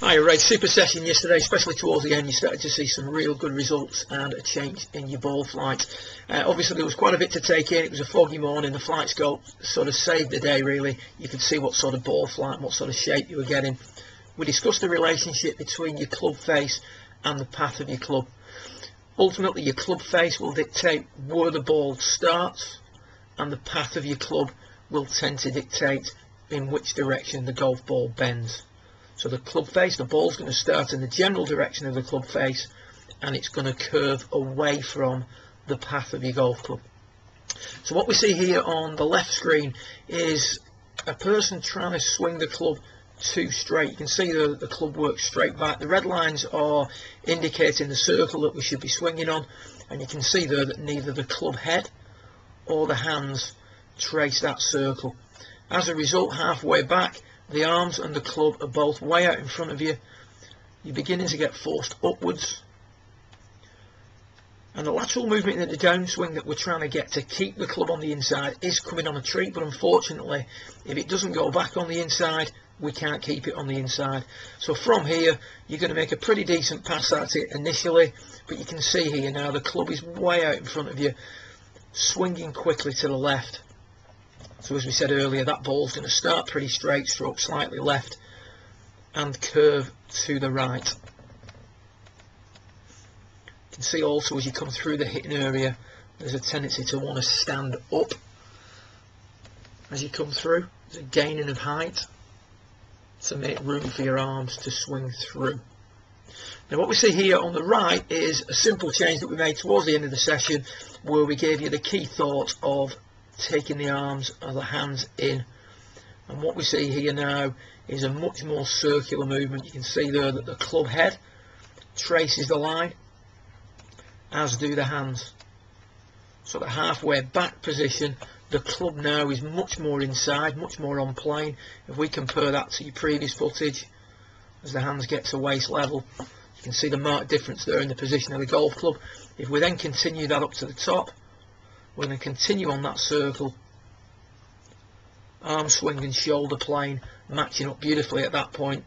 Hi, Ray. Super session yesterday, especially towards the end. You started to see some real good results and a change in your ball flight. Obviously, there was quite a bit to take in. It was a foggy morning. The flight scope sort of saved the day, really. You could see what sort of ball flight and what sort of shape you were getting. We discussed the relationship between your club face and the path of your club. Ultimately, your club face will dictate where the ball starts, and the path of your club will tend to dictate in which direction the golf ball bends. So the club face, the ball's going to start in the general direction of the club face, and it's going to curve away from the path of your golf club. So what we see here on the left screen is a person trying to swing the club too straight. You can see the club works straight back. The red lines are indicating the circle that we should be swinging on, and you can see there that neither the club head or the hands trace that circle. As a result, halfway back, the arms and the club are both way out in front of you. You're beginning to get forced upwards. And the lateral movement in the downswing that we're trying to get to keep the club on the inside is coming on a treat, but unfortunately, if it doesn't go back on the inside, we can't keep it on the inside. So from here, you're going to make a pretty decent pass at it initially, but you can see here now the club is way out in front of you, swinging quickly to the left. So as we said earlier, that ball's going to start pretty straight, stroke slightly left, and curve to the right. You can see also as you come through the hitting area, there's a tendency to want to stand up as you come through. There's a gaining of height to make room for your arms to swing through. Now what we see here on the right is a simple change that we made towards the end of the session, where we gave you the key thought of taking the arms and the hands in. And what we see here now is a much more circular movement. You can see there that the club head traces the line, as do the hands. So the halfway back position, the club now is much more inside, much more on plane. If we compare that to your previous footage, as the hands get to waist level, you can see the marked difference there in the position of the golf club. If we then continue that up to the top, we're going to continue on that circle, arm swing and shoulder plane matching up beautifully at that point,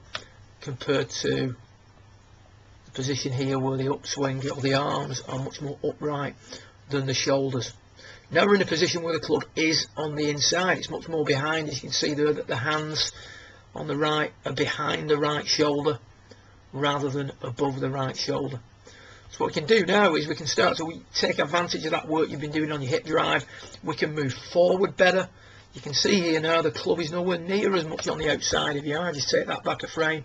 compared to the position here where the upswing or the arms are much more upright than the shoulders. Now we're in a position where the club is on the inside, it's much more behind. As you can see there that the hands on the right are behind the right shoulder rather than above the right shoulder. So what we can do now is we can start to take advantage of that work you've been doing on your hip drive. We can move forward better. You can see here now the club is nowhere near as much on the outside of your eye. Just take that back a frame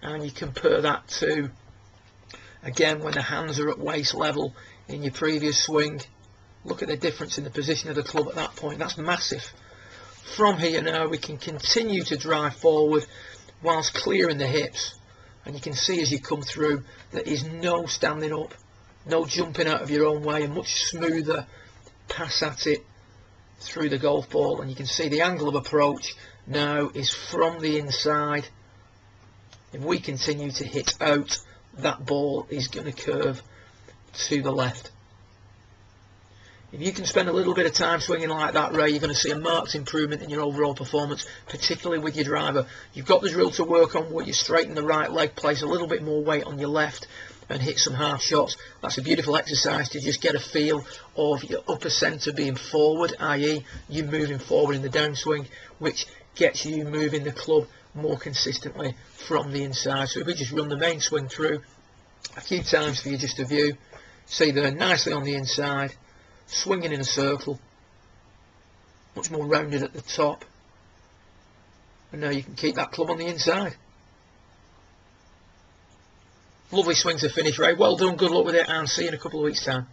and you compare that to, again, when the hands are at waist level in your previous swing. Look at the difference in the position of the club at that point. That's massive. From here now we can continue to drive forward whilst clearing the hips. And you can see as you come through there is no standing up, no jumping out of your own way, a much smoother pass at it through the golf ball. And you can see the angle of approach now is from the inside. If we continue to hit out, that ball is going to curve to the left. If you can spend a little bit of time swinging like that, Ray, you're going to see a marked improvement in your overall performance, particularly with your driver. You've got the drill to work on where you straighten the right leg, place a little bit more weight on your left and hit some half shots. That's a beautiful exercise to just get a feel of your upper centre being forward, i.e. you moving forward in the downswing, which gets you moving the club more consistently from the inside. So if we just run the main swing through a few times for you just to view, see there nicely on the inside, swinging in a circle, much more rounded at the top, and now you can keep that club on the inside. Lovely swing to finish, Ray. Well done, good luck with it, and see you in a couple of weeks' time.